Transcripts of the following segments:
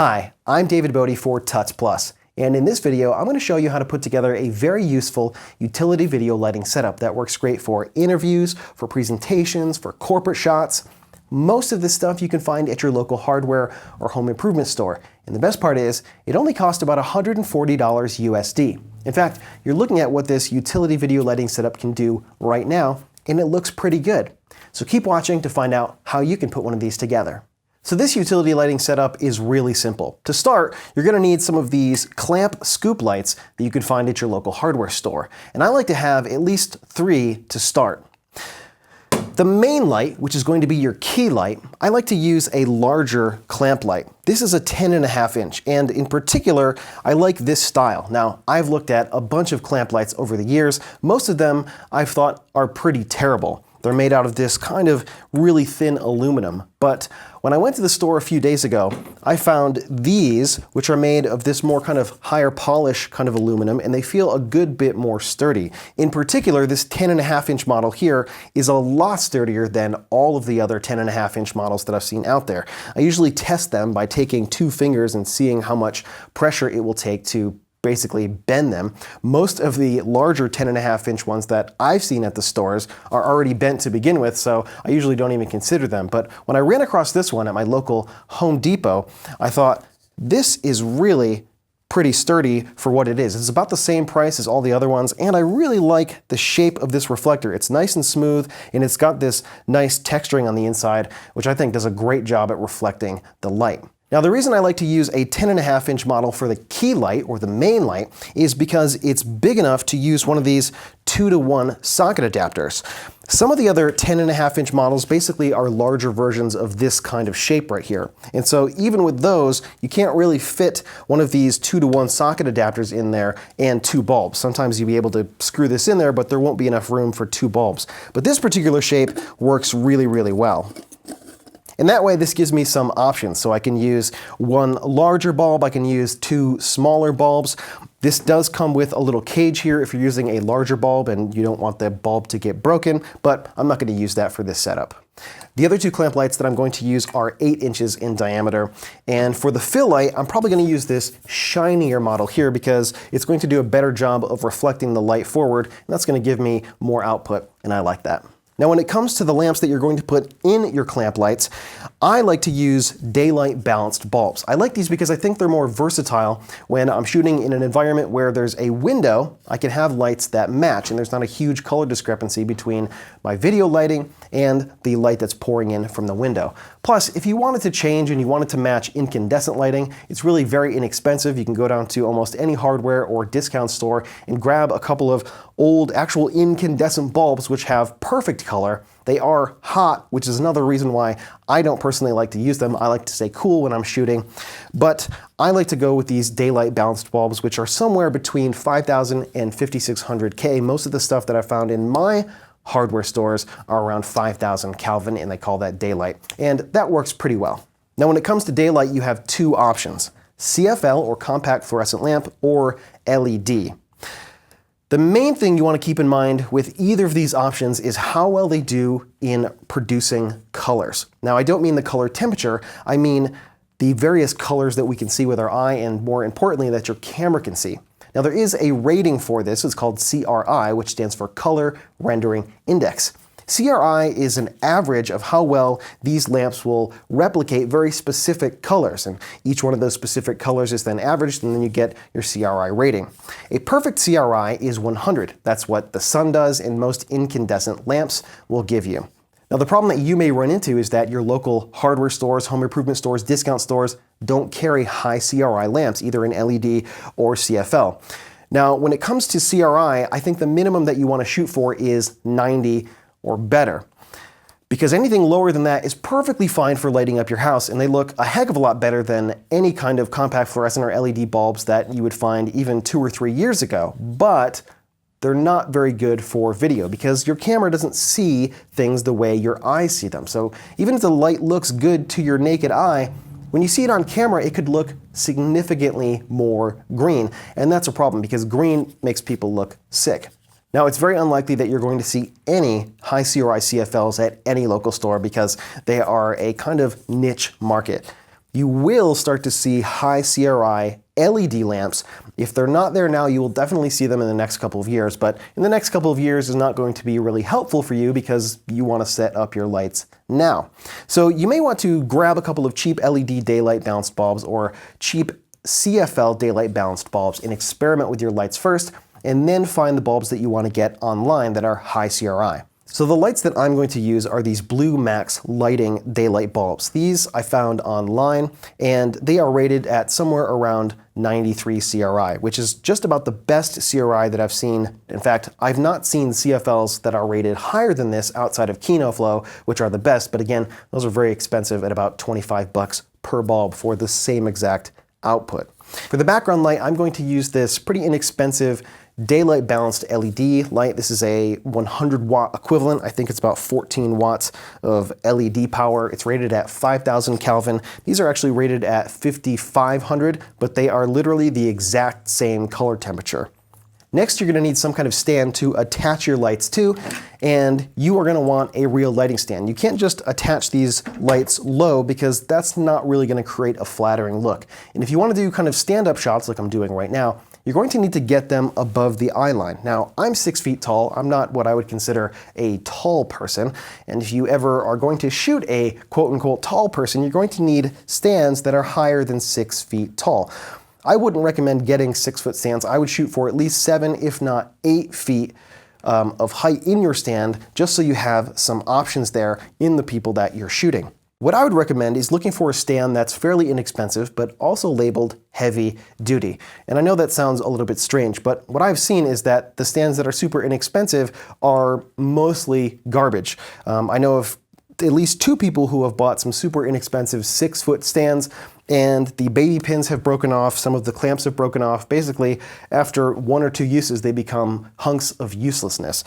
Hi, I'm David Bodie for Tuts Plus, and in this video I'm going to show you how to put together a very useful utility video lighting setup that works great for interviews, for presentations, for corporate shots. Most of this stuff you can find at your local hardware or home improvement store, and the best part is it only costs about $140 USD. In fact, you're looking at what this utility video lighting setup can do right now, and it looks pretty good. So keep watching to find out how you can put one of these together. So this utility lighting setup is really simple. To start, you're going to need some of these clamp scoop lights that you could find at your local hardware store. And I like to have at least 3 to start. The main light, which is going to be your key light, I like to use a larger clamp light. This is a 10.5 inch, and in particular, I like this style. Now, I've looked at a bunch of clamp lights over the years. Most of them I've thought are pretty terrible. They're made out of this kind of really thin aluminum. But when I went to the store a few days ago, I found these, which are made of this more kind of higher polish kind of aluminum, and they feel a good bit more sturdy. In particular, this 10.5 inch model here is a lot sturdier than all of the other 10.5 inch models that I've seen out there. I usually test them by taking 2 fingers and seeing how much pressure it will take to basically bend them. Most of the larger 10.5 inch ones that I've seen at the stores are already bent to begin with, so I usually don't even consider them. But when I ran across this one at my local Home Depot, I thought, this is really pretty sturdy for what it is. It's about the same price as all the other ones, and I really like the shape of this reflector. It's nice and smooth, and it's got this nice texturing on the inside, which I think does a great job at reflecting the light. Now, the reason I like to use a 10.5 inch model for the key light, or the main light, is because it's big enough to use one of these 2-to-1 socket adapters. Some of the other 10.5 inch models basically are larger versions of this kind of shape right here. And so even with those, you can't really fit one of these 2-to-1 socket adapters in there and 2 bulbs. Sometimes you'll be able to screw this in there, but there won't be enough room for 2 bulbs. But this particular shape works really, really well. And that way, this gives me some options. So I can use 1 larger bulb, I can use 2 smaller bulbs. This does come with a little cage here if you're using a larger bulb and you don't want the bulb to get broken, but I'm not going to use that for this setup. The other 2 clamp lights that I'm going to use are 8 inches in diameter. And for the fill light, I'm probably going to use this shinier model here because it's going to do a better job of reflecting the light forward, and that's going to give me more output, and I like that. Now, when it comes to the lamps that you're going to put in your clamp lights, I like to use daylight balanced bulbs. I like these because I think they're more versatile. When I'm shooting in an environment where there's a window, I can have lights that match, and there's not a huge color discrepancy between my video lighting and the light that's pouring in from the window. Plus, if you wanted to change and you wanted to match incandescent lighting, it's really very inexpensive. You can go down to almost any hardware or discount store and grab a couple of old actual incandescent bulbs which have perfect color. They are hot, which is another reason why I don't personally like to use them. I like to stay cool when I'm shooting, but I like to go with these daylight balanced bulbs, which are somewhere between 5,000 and 5,600 K. Most of the stuff that I found in my hardware stores are around 5,000 Kelvin, and they call that daylight. And that works pretty well. Now, when it comes to daylight, you have 2 options: CFL, or compact fluorescent lamp, or LED. The main thing you want to keep in mind with either of these options is how well they do in producing colors. Now, I don't mean the color temperature, I mean the various colors that we can see with our eye, and more importantly, that your camera can see. Now, there is a rating for this. It's called CRI, which stands for Color Rendering Index. CRI is an average of how well these lamps will replicate very specific colors, and each one of those specific colors is then averaged, and then you get your CRI rating. A perfect CRI is 100. That's what the sun does, and most incandescent lamps will give you. Now, the problem that you may run into is that your local hardware stores, home improvement stores, discount stores don't carry high CRI lamps, either in LED or CFL. Now, when it comes to CRI, I think the minimum that you want to shoot for is 90 or better, because anything lower than that is perfectly fine for lighting up your house, and they look a heck of a lot better than any kind of compact fluorescent or LED bulbs that you would find even 2 or 3 years ago. But they're not very good for video because your camera doesn't see things the way your eyes see them. So even if the light looks good to your naked eye, when you see it on camera, it could look significantly more green, and that's a problem because green makes people look sick. Now, it's very unlikely that you're going to see any high CRI CFLs at any local store because they are a kind of niche market. you will start to see high CRI LED lamps. If they're not there now, you will definitely see them in the next couple of years, but in the next couple of years is not going to be really helpful for you because you want to set up your lights now. So you may want to grab a couple of cheap LED daylight balanced bulbs or cheap CFL daylight balanced bulbs and experiment with your lights first, and then find the bulbs that you want to get online that are high CRI. So the lights that I'm going to use are these Blue Max lighting daylight bulbs. These I found online, and they are rated at somewhere around 93 CRI, which is just about the best CRI that I've seen. In fact, I've not seen CFLs that are rated higher than this outside of KinoFlow, which are the best, but again, those are very expensive at about 25 bucks per bulb for the same exact output. For the background light, I'm going to use this pretty inexpensive daylight balanced LED light. This is a 100 watt equivalent. I think it's about 14 watts of LED power. It's rated at 5,000 Kelvin. These are actually rated at 5,500, but they are literally the exact same color temperature. Next, you're going to need some kind of stand to attach your lights to, and you are going to want a real lighting stand. You can't just attach these lights low because that's not really going to create a flattering look. And if you want to do kind of stand-up shots like I'm doing right now, you're going to need to get them above the eye line. Now, I'm 6 feet tall. I'm not what I would consider a tall person. And if you ever are going to shoot a quote-unquote tall person, you're going to need stands that are higher than 6 feet tall. I wouldn't recommend getting 6-foot stands. I would shoot for at least 7, if not 8 feet of height in your stand, just so you have some options there in the people that you're shooting. What I would recommend is looking for a stand that's fairly inexpensive, but also labeled heavy duty. And I know that sounds a little bit strange, but what I've seen is that the stands that are super inexpensive are mostly garbage. I know of at least 2 people who have bought some super inexpensive 6-foot stands, and the baby pins have broken off, some of the clamps have broken off. Basically, after 1 or 2 uses, they become hunks of uselessness.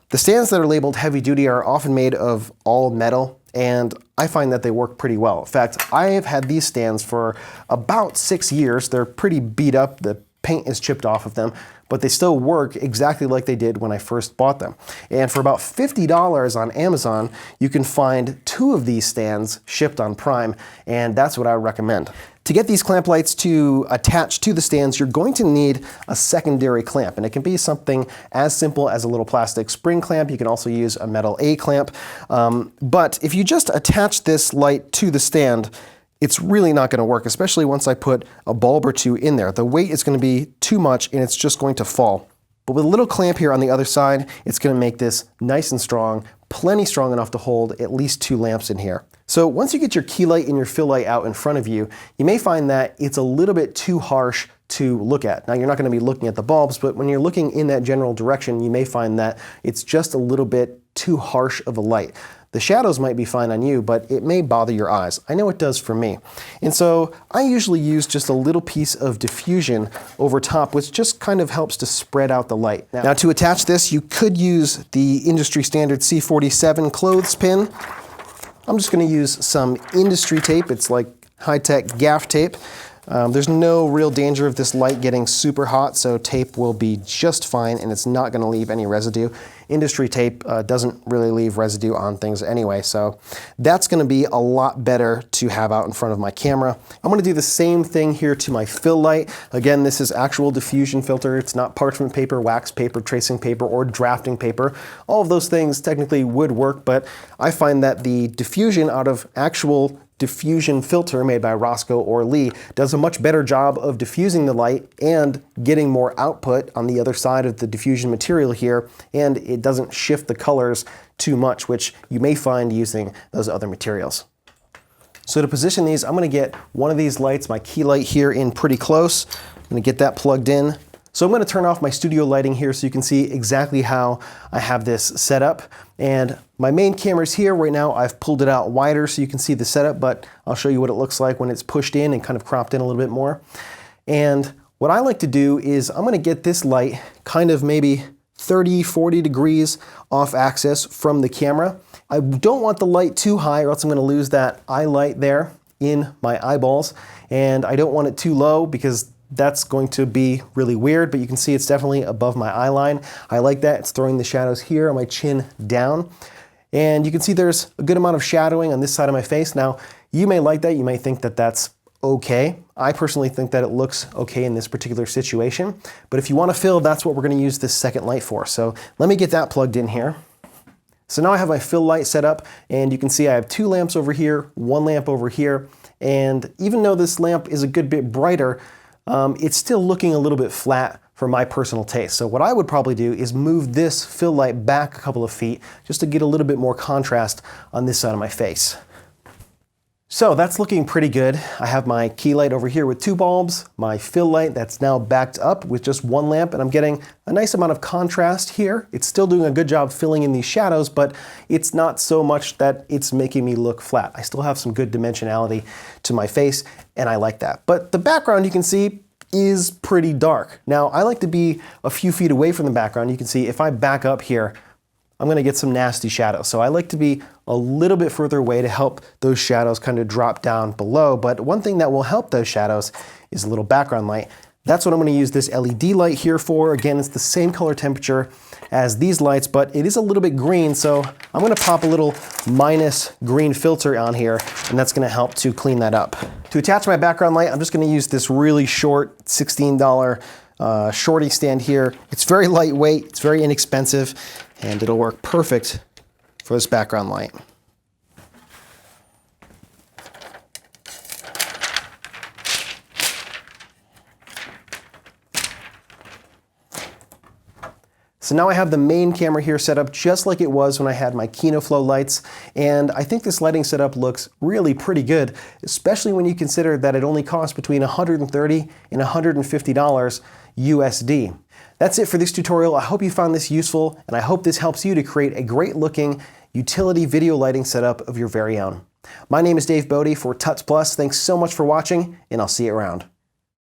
The stands that are labeled heavy duty are often made of all metal, and I find that they work pretty well. In fact, I have had these stands for about 6 years. They're pretty beat up. The paint is chipped off of them, but they still work exactly like they did when I first bought them. And for about $50 on Amazon, you can find 2 of these stands shipped on Prime, and that's what I would recommend. To get these clamp lights to attach to the stands, you're going to need a secondary clamp, and it can be something as simple as a little plastic spring clamp. You can also use a metal A clamp, but if you just attach this light to the stand, it's really not going to work, especially once I put a bulb or 2 in there. The weight is going to be too much and it's just going to fall. But with a little clamp here on the other side, it's going to make this nice and strong, plenty strong enough to hold at least 2 lamps in here. So once you get your key light and your fill light out in front of you, you may find that it's a little bit too harsh to look at. Now, you're not going to be looking at the bulbs, but when you're looking in that general direction, you may find that it's just a little bit too harsh of a light. The shadows might be fine on you, but it may bother your eyes. I know it does for me. And so I usually use just a little piece of diffusion over top, which just kind of helps to spread out the light. Now to attach this, you could use the industry standard C47 clothespin. I'm just going to use some industry tape. It's like high-tech gaff tape. There's no real danger of this light getting super hot, so tape will be just fine and it's not going to leave any residue. Industry tape doesn't really leave residue on things anyway, so that's going to be a lot better to have out in front of my camera. I'm going to do the same thing here to my fill light. Again, this is actual diffusion filter. It's not parchment paper, wax paper, tracing paper, or drafting paper. All of those things technically would work, but I find that the diffusion out of actual diffusion filter made by Rosco or Lee does a much better job of diffusing the light and getting more output on the other side of the diffusion material here, and it doesn't shift the colors too much, which you may find using those other materials. So to position these, I'm going to get one of these lights, my key light here, in pretty close. I'm going to get that plugged in. So I'm going to turn off my studio lighting here so you can see exactly how I have this set up. And my main camera's here. Right now I've pulled it out wider so you can see the setup, but I'll show you what it looks like when it's pushed in and kind of cropped in a little bit more. And what I like to do is I'm going to get this light kind of maybe 30, 40 degrees off axis from the camera. I don't want the light too high or else I'm going to lose that eye light there in my eyeballs. And I don't want it too low because that's going to be really weird, but you can see it's definitely above my eye line. I like that. It's throwing the shadows here on my chin down. And you can see there's a good amount of shadowing on this side of my face. Now, You may like that, you may think that that's okay. I personally think that it looks okay in this particular situation, but if you want to fill, that's what we're going to use this second light for. So let me get that plugged in here. So now I have my fill light set up, and you can see I have 2 lamps over here, 1 lamp over here, and even though this lamp is a good bit brighter, it's still looking a little bit flat for my personal taste. So what I would probably do is move this fill light back a couple of feet just to get a little bit more contrast on this side of my face. So that's looking pretty good. I have my key light over here with 2 bulbs, my fill light that's now backed up with just 1 lamp, and I'm getting a nice amount of contrast here. It's still doing a good job filling in these shadows, but it's not so much that it's making me look flat. I still have some good dimensionality to my face, and I like that. But the background, you can see, is pretty dark. Now, I like to be a few feet away from the background. You can see if I back up here, I'm going to get some nasty shadows. So I like to be a little bit further away to help those shadows kind of drop down below. But one thing that will help those shadows is a little background light. That's what I'm going to use this LED light here for. Again, it's the same color temperature as these lights, but it is a little bit green. So I'm going to pop a little minus green filter on here, and that's going to help to clean that up. To attach my background light, I'm just going to use this really short $16 shorty stand here. It's very lightweight, it's very inexpensive, and it'll work perfect for this background light. So now I have the main camera here set up just like it was when I had my KinoFlow lights, and I think this lighting setup looks really pretty good, especially when you consider that it only costs between $130 and $150 USD. That's it for this tutorial. I hope you found this useful, and I hope this helps you to create a great looking utility video lighting setup of your very own. My name is Dave Bode for Tuts Plus. Thanks so much for watching, and I'll see you around.